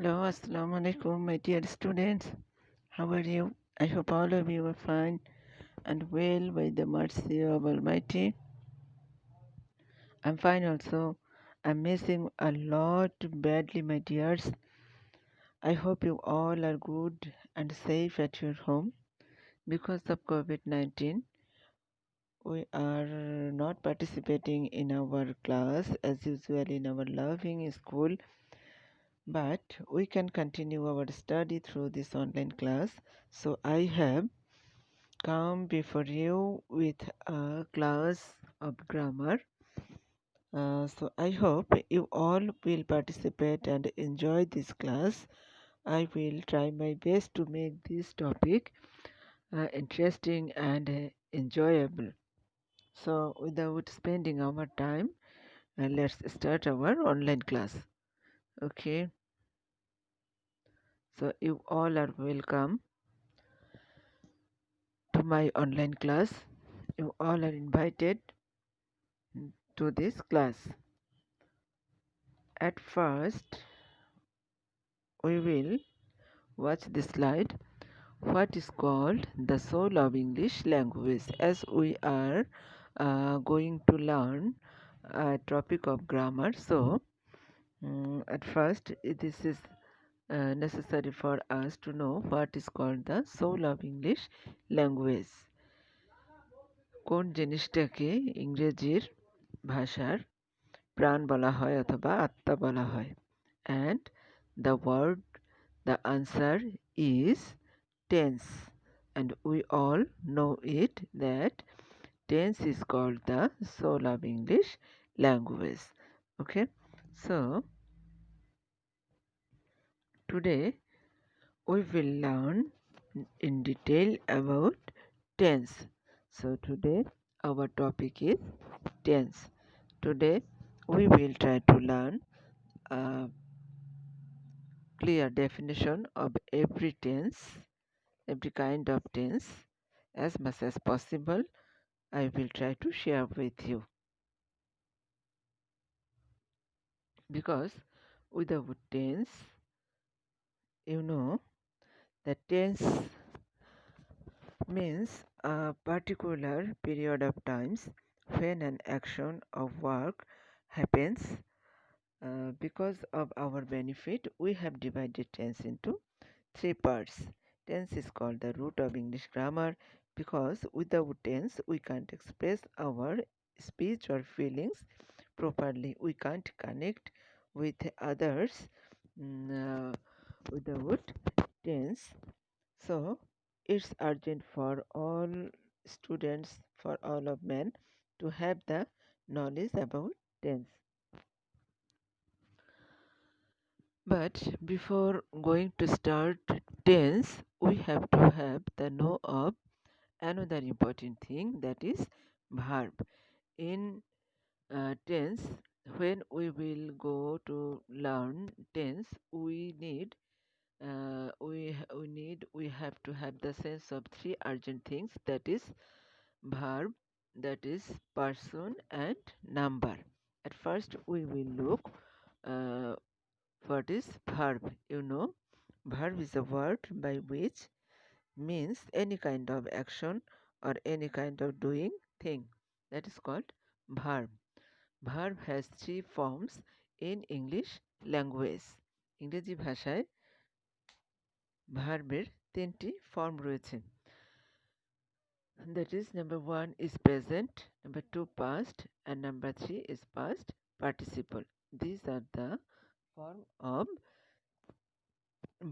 Hello, Assalamu alaikum, my dear students. How are you? I hope all of you are fine and well by the mercy of Almighty. I'm fine also. I'm missing a lot badly, my dears. I hope you all are good and safe at your home. Because of COVID-19, we are not participating in our class as usual in our loving school, but we can continue our study through this online class. So I have come before you with a class of grammar. So I hope you all will participate and enjoy this class. I will try my best to make this topic interesting and enjoyable. So without spending our time, let's start our online class. Okay, so you all are welcome to my online class. You all are invited to this class. At first, we will watch the slide. What is called the soul of English language, as we are going to learn a topic of grammar. So at first this is necessary for us to know what is called the soul of English language. কোন জিনিসটাকে ইংরেজির ভাষার প্রাণ বলা হয় অথবা আত্মা বলা হয়? And the word, the answer is tense, and we all know it that tense is called the soul of English language. Okay, so today we will learn in detail about tense. So today our topic is tense. Today we will try to learn a clear definition of every tense, every kind of tense. As much as possible, I will try to share with you, because without tense, you know that tense means a particular period of times when an action of work happens. Because of our benefit, we have divided tense into three parts. Tense is called the root of English grammar because without tense we can't express our speech or feelings properly. We can't connect with others without tense. So it's urgent for all students, for all of men, to have the knowledge about tense. But before going to start tense, we have to have the know of another important thing, that is verb. In tense, when we will go to learn tense, we have to have the sense of three urgent things, that is verb, that is person and number. At first we will look what is verb. Verb is a word by which means any kind of action or any kind of doing thing. That is called verb. Verb has three forms in English language. ইংরেজি ভাষায় ভার্বের তিনটি form রয়েছে. That is, number 1 is present, number 2 past, and number 3 is past participle. These are the form of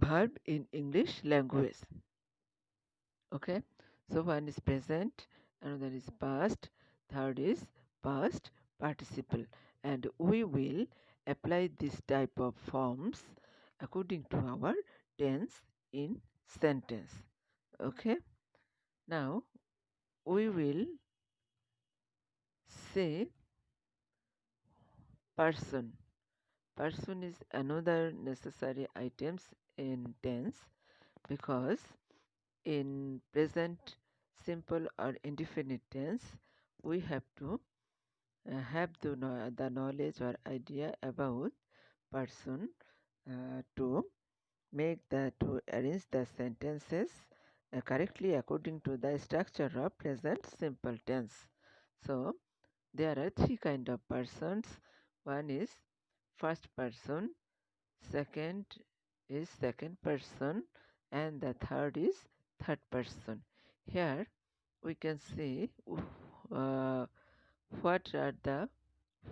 verb in English language. Okay, so one is present, another is past, third is past participle, and we will apply this type of forms according to our tense in sentence. Okay, now we will say person. Person is another necessary items in tense, because in present simple or indefinite tense we have to have the knowledge or idea about person to to arrange the sentences correctly according to the structure of present simple tense. So there are three kind of persons. One is first person, second is second person, and the third is third person. Here we can see uh, what are the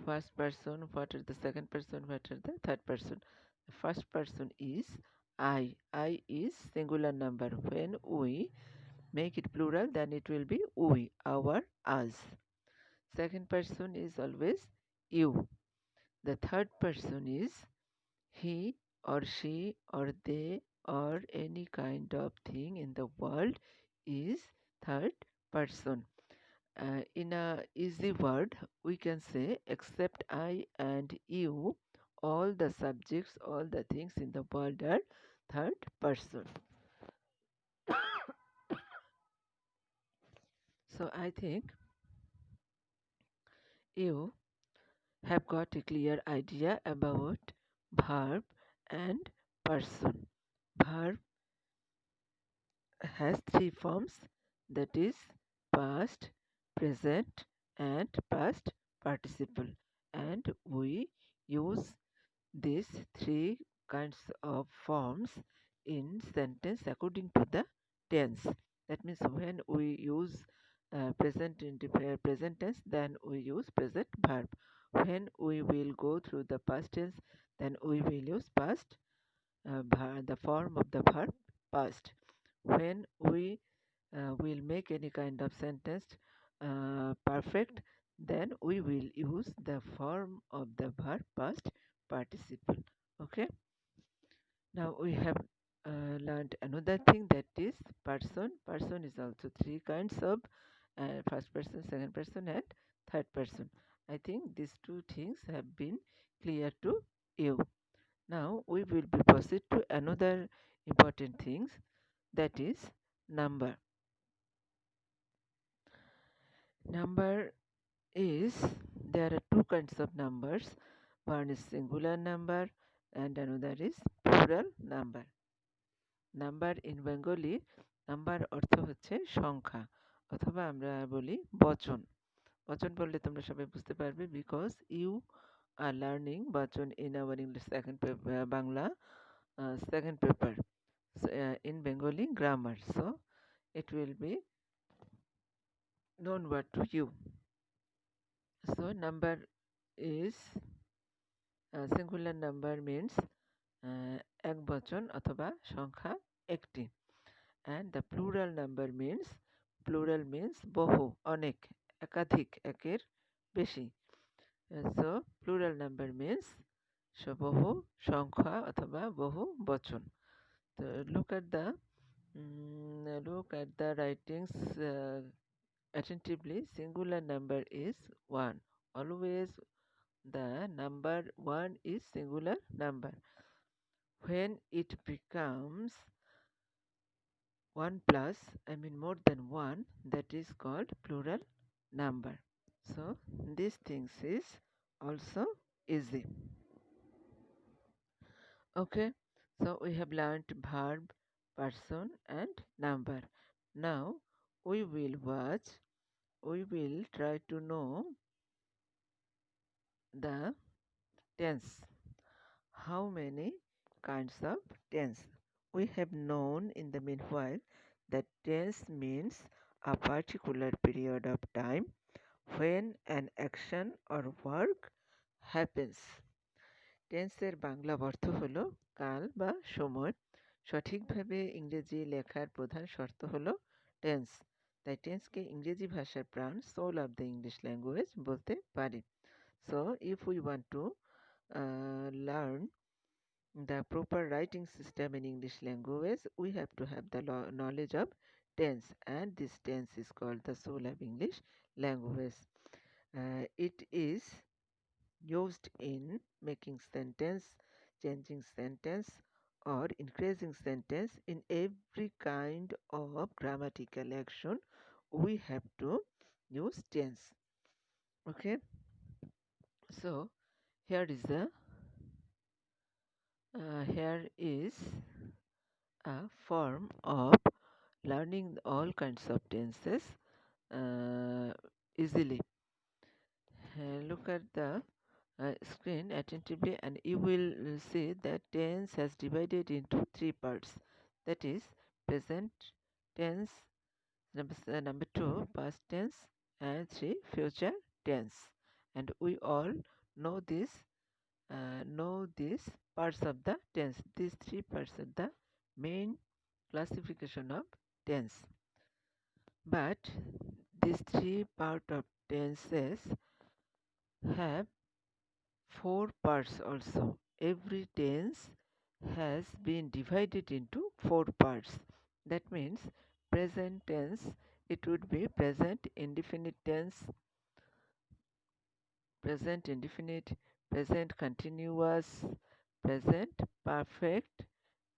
first person, what are the second person, what are the third person. The first person is I. I is singular number. When we make it plural, then it will be we, our, us. Second person is always you. The third person is he or she or they or any kind of thing in the world is third person. In a easy word, we can say except I and you, all the subjects, all the things in the world are third person. So I think you have got a clear idea about verb and person. Verb has three forms, that is past, present and past participle, and we use these three kinds of forms in sentence according to the tense. That means when we use present in present tense, then we use present verb. When we will go through the past tense, then we will use past the form of the verb past. When we will make any kind of sentence perfect, then we will use the form of the verb past participle. Okay. Now we have learned another thing, that is person. Person is also three kinds of first person, second person and third person. I think these two things have been clear to you. Now we will be proceed to another important things, that is number. Number is, there are two kinds of numbers. One is singular number and another is plural number. Number in Bengali, number অর্থ হচ্ছে সংখ্যা, অথবা আমরা বলি বচন। বচন বললে তোমরা সবাই বুঝতে পারবে, বিকজ ইউ আর লার্নিং বচন in our English second Bangla second paper in Bengali grammar, so it will be known word to you. So number is singular number means এক বচন অথবা সংখ্যা একটি, and the plural number means বহু, অনেক, একাধিক, একের বেশি. So plural number means বহু সংখ্যা অথবা বহু বচন. So look at the writings attentively. Singular number is 1. Always the number 1 is singular number. When it becomes 1 plus, I mean more than 1, that is called plural number. So these things is also easy. Okay, so we have learned verb, person and number. Now we will try to know the tense. How many kinds of tense? We have known in the meanwhile that tense means a particular period of time when an action or work happens. টেন্সের বাংলা অর্থ হলো কাল বা সময়। সঠিকভাবে ইংরেজি লেখার প্রধান শর্ত হলো টেন্স। তাই টেন্সকে ইংরেজি ভাষার প্রাণ, soul of the English language বলতে পারি। So if we want to learn the proper writing system in English language, we have to have the knowledge of tense, and this tense is called the soul of English language. It is used in making sentence, changing sentence or increasing sentence. In every kind of grammatical action we have to use tense. Okay, so here is a form of learning all kinds of tenses easily. Look at the screen attentively and you will see that tense has divided into three parts. That is present tense, number two past tense, and three future tense. And we all know these parts of the tense. These three parts are the main classification of tense. But these three part of tenses have four parts also. Every tense has been divided into four parts. That means present tense, it would be present indefinite tense, present indefinite, present continuous, present perfect,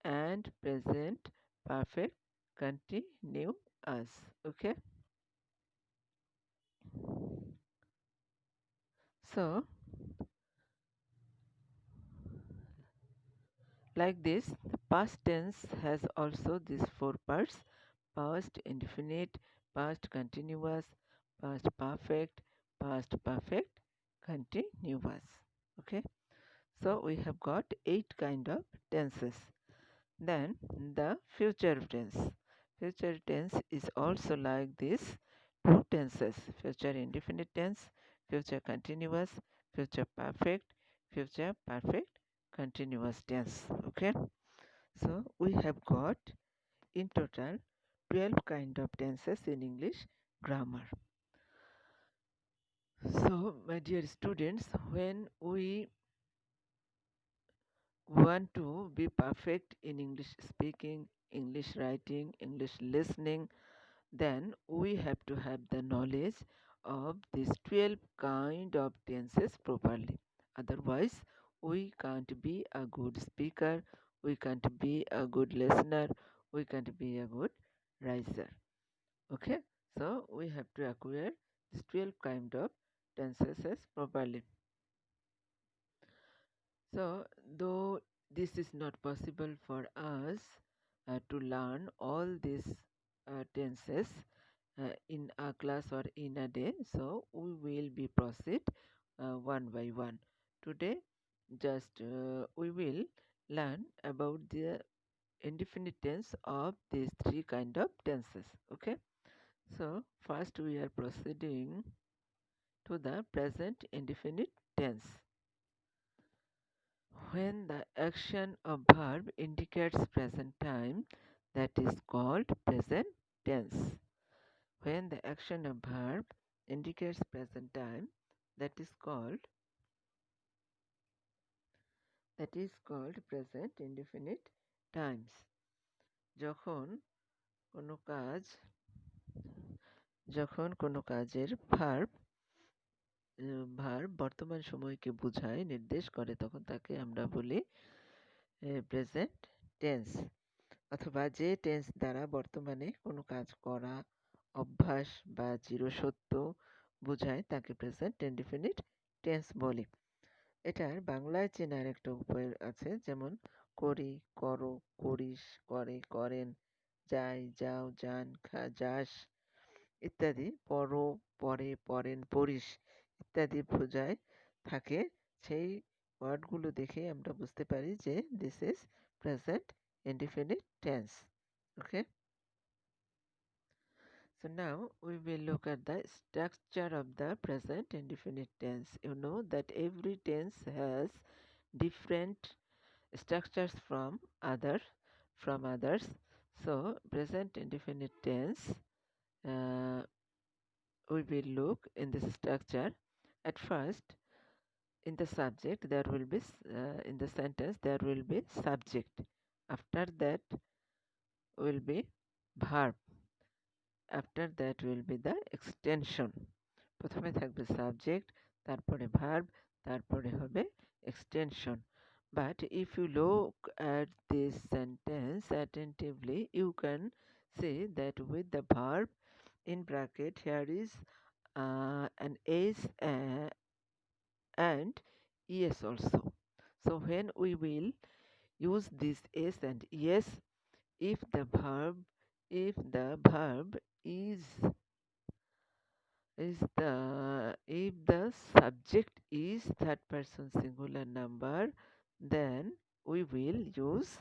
and present perfect continuous. Okay, so like this, the past tense has also these four parts: past indefinite, past continuous, past perfect, past perfect continuous. Okay, so we have got 8 kind of tenses. Then the future tense. Future tense is also like this: two tenses: future indefinite tense, future continuous, future perfect, future perfect continuous tense. Okay, so we have got in total 12 kind of tenses in English grammar. So my dear students, when we want to be perfect in English speaking, English writing, English listening, then we have to have the knowledge of these 12 kind of tenses properly. Otherwise, we can't be a good speaker, we can't be a good listener, we can't be a good writer. Okay, so we have to acquire these 12 kind of tenses properly. So, though this is not possible for us to learn all these tenses in a class or in a day, so we will be proceed one by one. Today, just we will learn about the indefinite tense of these three kind of tenses. Okay, so first we are proceeding to the present indefinite tense. When the action of verb indicates present time, that is called present tense. When the action of verb indicates present time, that is called present indefinite times. যখন কোনো কাজের verb বর্তমান সময়কে বোঝায়, নির্দেশ করে, তখন তাকে আমরা বলি প্রেজেন্ট টেন্স। অথবা যে টেন্স দ্বারা বর্তমানে কোনো কাজ করা, অভ্যাস বা চিরসত্য বোঝায় তাকে প্রেজেন্ট ইনডিফিনিট টেন্স বলে। এটার বাংলায় চেনার একটা উপায় আছে, যেমন করি, করো, করিস, করে, করেন, যাই, যাও, যান, যাস ইত্যাদি, পড়ো, পড়ে, পড়েন, পড়িস ইত্যাদি বোঝায় থাকে। সেই ওয়ার্ডগুলো দেখে আমরা বুঝতে পারি যে this is present indefinite tense. Okay, so now we will look at the structure of the present indefinite tense. You know that every tense has different structures from others. So present indefinite tense, we will look in this structure. At first, in the subject there will be in the sentence there will be subject. After that will be verb. After that will be the extension. প্রথমে থাকবে subject, তারপরে verb, তারপরে হবে extension. But if you look at this sentence attentively, you can see that with the verb in bracket here is an s and es also. So when we will use this s and es if the verb if the subject is third person singular number, then we will use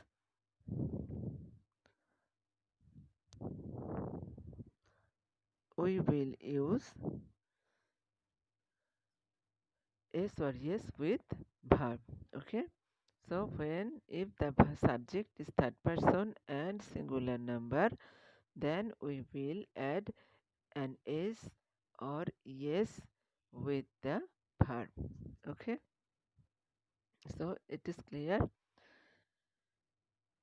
s or yes with verb. Okay, so if the subject is third person and singular number, then we will add an s or yes with the verb. Okay, so it is clear.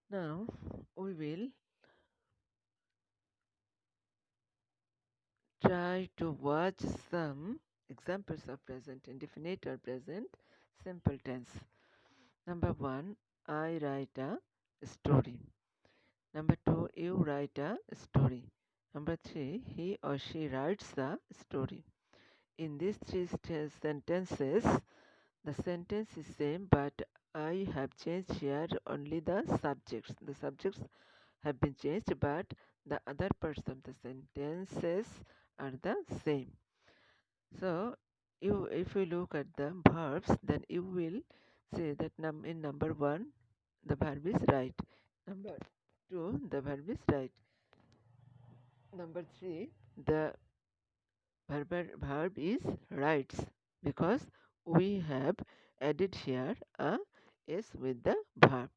Now we will try to watch some examples of present indefinite or present simple tense. Number 1, I write a story. Number 2, you write a story. Number 3, he or she writes a story. In these three sentences, the sentence is same, but I have changed here only the subjects. The subjects have been changed, but the other parts of the sentences are the same. So, if you look at the verbs, then you will say that in number 1, the verb is right. Number 2, the verb is right. Number 3, the verb is writes, because we have added here a s with the verb.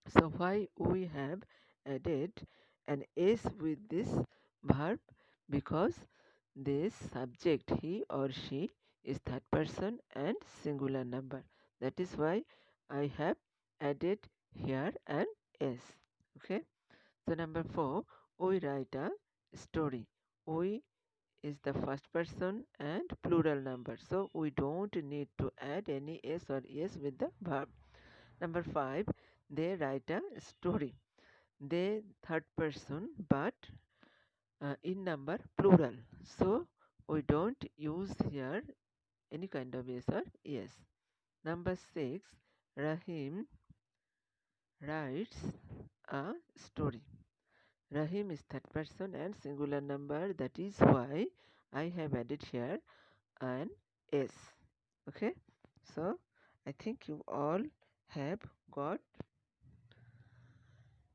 So why we have added an s with this verb? Because this subject, he or she, is third person and singular number. That is why I have added here an s. Okay. So number 4, we write a story. We is the first person and plural number. So we don't need to add any s or es with the verb. Number 5, they write a story. They third person, but in number plural. So we don't use here any kind of yes or yes. Number 6, Rahim writes a story. Rahim is third person and singular number. That is why I have added here an S. Okay, so I think you all have got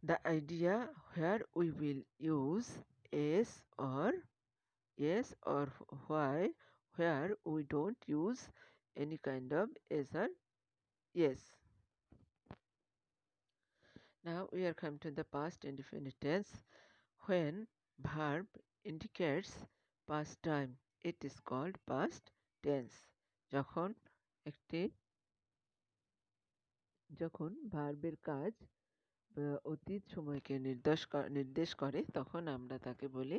the idea where we will use S or yes or why, where we don't use any kind of S or yes. Now we are come to the past indefinite tense. When verb indicates past time, it is called past tense. যখন ভার্বের কাজ অতীত সময়কে নির্দেশ করে, তখন আমরা তাকে বলি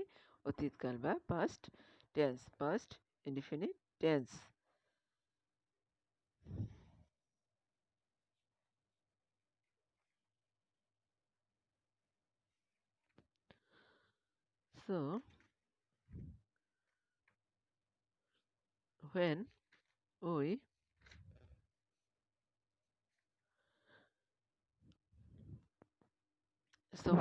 অতীতকাল বা past tense, past indefinite tense. So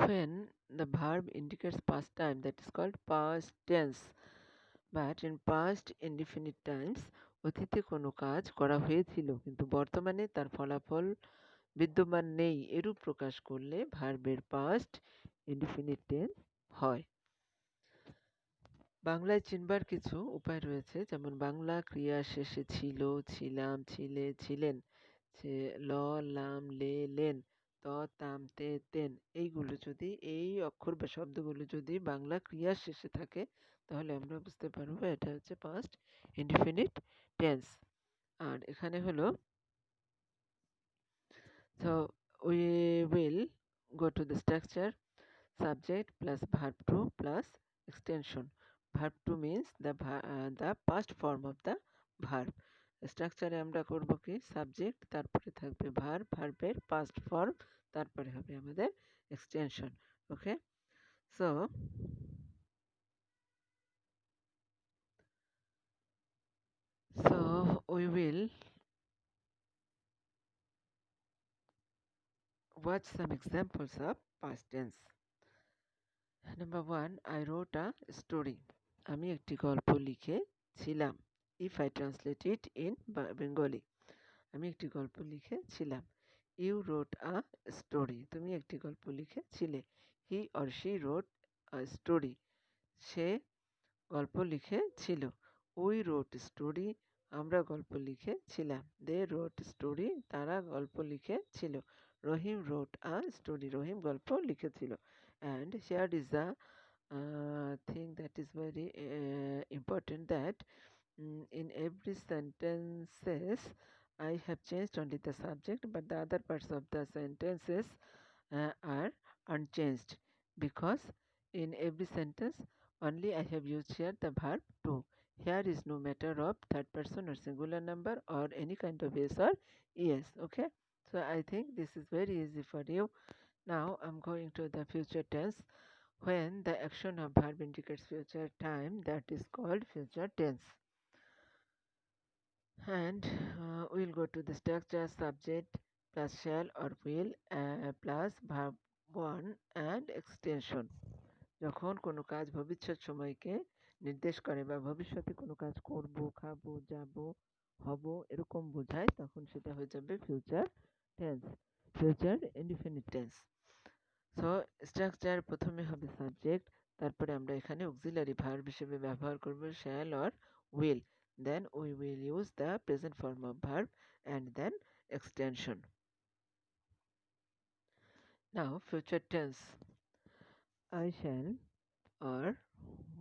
when the verb indicates past time, that is called past tense. But in past indefinite times, অতীতে কোনো কাজ করা হয়েছিল কিন্তু বর্তমানে তার ফলাফল বিদ্যমান নেই, এরূপ প্রকাশ করলে ভার্বের পাস্ট ইনডিফিনিট টেন্স হয়। বাংলায় চিনবার কিছু উপায় রয়েছে, যেমন বাংলা ক্রিয়া শেষে ছিল, ছিলাম, ছিলে, ছিলেন, ল, লাম, লে, লেন, ত, তাম, তে, তেন, এইগুলো যদি, এই অক্ষর বা শব্দগুলো যদি বাংলা ক্রিয়ার শেষে থাকে, তাহলে আমরা বুঝতে পারবো এটা হচ্ছে পাস্ট ইনডিফিনিট টেন্স। আর এখানে হলো, so we will go to the structure. Subject plus verb to plus extension. Verb to means the past form of the verb. স্ট্রাকচারে আমরা করব কি, সাবজেক্ট, তারপরে থাকবে ভার্ব, ভার্বের পাস্ট ফর্ম, তারপরে হবে আমাদের extension. Okay, so we will watch some examples of past tense. Number 1, I wrote a story. আমি একটি গল্প লিখেছিলাম. If I translate it in Bengali, আমি একটি গল্প লিখেছিলাম. You wrote a story. তুমি একটি গল্প লিখেছিলে. He or she wrote a story. সে গল্প লিখেছিল. We wrote story. আমরা গল্প লিখেছিলাম. They wrote story. তারা গল্প লিখেছিল. Rohim wrote a story. রহিম গল্প লিখেছিল. And here is the thing that is very important, that in every sentences I have changed only the subject, but the other parts of the sentences are unchanged, because in every sentence only I have used here the verb to. Here is no matter of third person or singular number or any kind of yes or yes. Okay, so I think this is very easy for you. Now I'm going to the future tense. When the action of verb indicates future time, that is called future tense. And we'll go to the structure: subject plus shall or will plus verb 1 and extension. যখন কোনো কাজ ভবিষ্যৎ সময়কে নির্দেশ করে বা ভবিষ্যতে কোনো কাজ করব, খাবো, যাব, হব এরকম বোঝায়, তখন সেটা হয়ে যাবে future tense, future indefinite tense. So structure প্রথমে হবে সাবজেক্ট, তারপরে আমরা এখানে অক্সিলারি ভার্ব হিসেবে ব্যবহার করব shall or will, then we will use the present form of verb and then extension. Now future tense. I shall or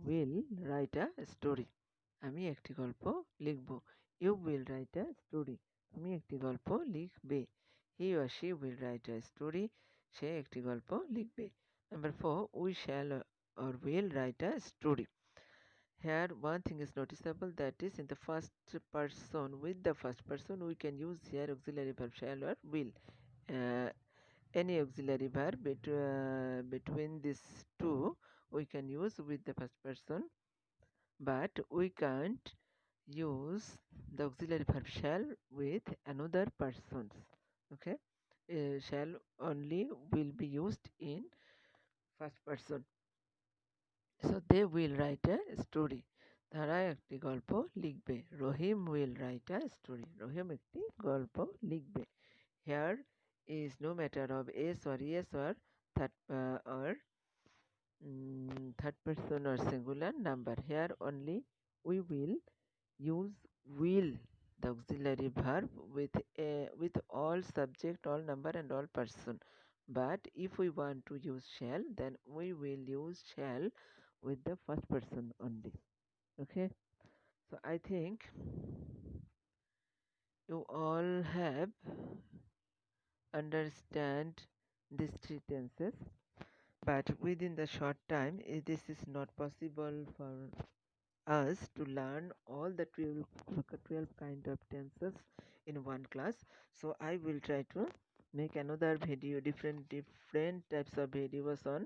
will write a story. আমি একটি গল্প লিখব. You will write a story. তুমি একটি গল্প লিখবে. He or she will write a story. সে একটি গল্প লিখবে. Number 4, we shall or will write a story. Here one thing is noticeable, that is in the first person. With the first person we can use here auxiliary verb shall or will. Any auxiliary verb between these two we can use with the first person, but we can't use the auxiliary verb shall with another persons. Okay, shall only will be used in first person. So they will write a story. তারা একটি গল্প লিখবে. রহিম will write a story. রহিম একটি গল্প লিখবে. Here is no matter of s or yes or third person or singular number. Here only we will use will, the auxiliary verb, with all subject, all number and all person. But if we want to use shall, then we will use shall with the first person only. Okay, so I think you all have understand these three tenses, but within the short time this is not possible for us to learn all the 12 kind of tenses in one class. So I will try to make another video, different types of videos on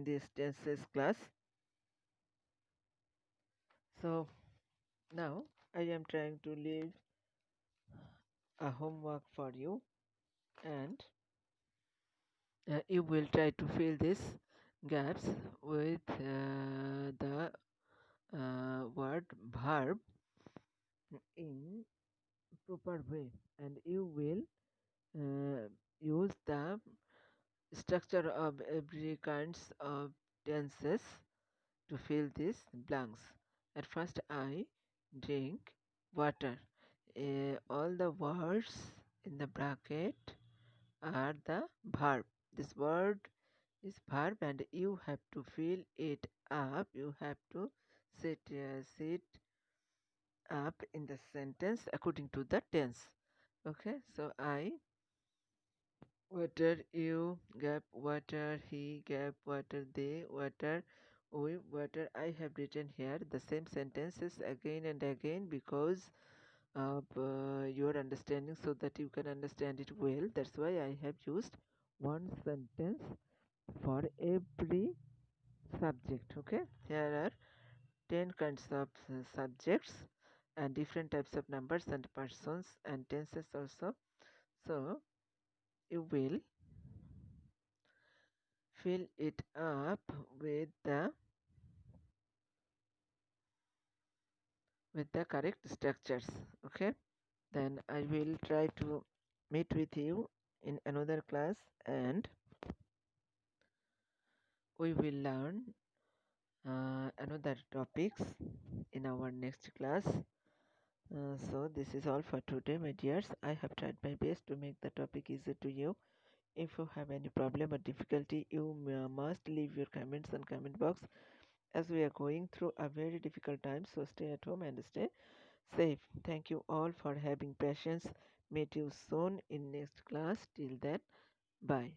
this tenses class. So now I am trying to leave a homework for you, and you will try to fill these gaps with the word verb in proper way, and you will use the structure of every kinds of tenses to fill these blanks. At first I drink water. All the words in the bracket are the verb. This word is verb and you have to fill it up. You have to sit up in the sentence according to the tense. Okay, so I water, you gap water, he gap water, they water, we water. I have written here the same sentences again and again because of your understanding, so that you can understand it well. That's why I have used one sentence for every subject. Okay, here are 10 kinds of subjects and different types of numbers and persons and tenses also. So you will fill it up with the correct structures. Okay, then I will try to meet with you in another class, and we will learn another topics in our next class. So this is all for today, my dears. I have tried my best to make the topic easy to you. If you have any problem or difficulty, you must leave your comments on comment box, as we are going through a very difficult time. So stay at home and stay safe. Thank you all for having patience. Meet you soon in next class. Till then, bye.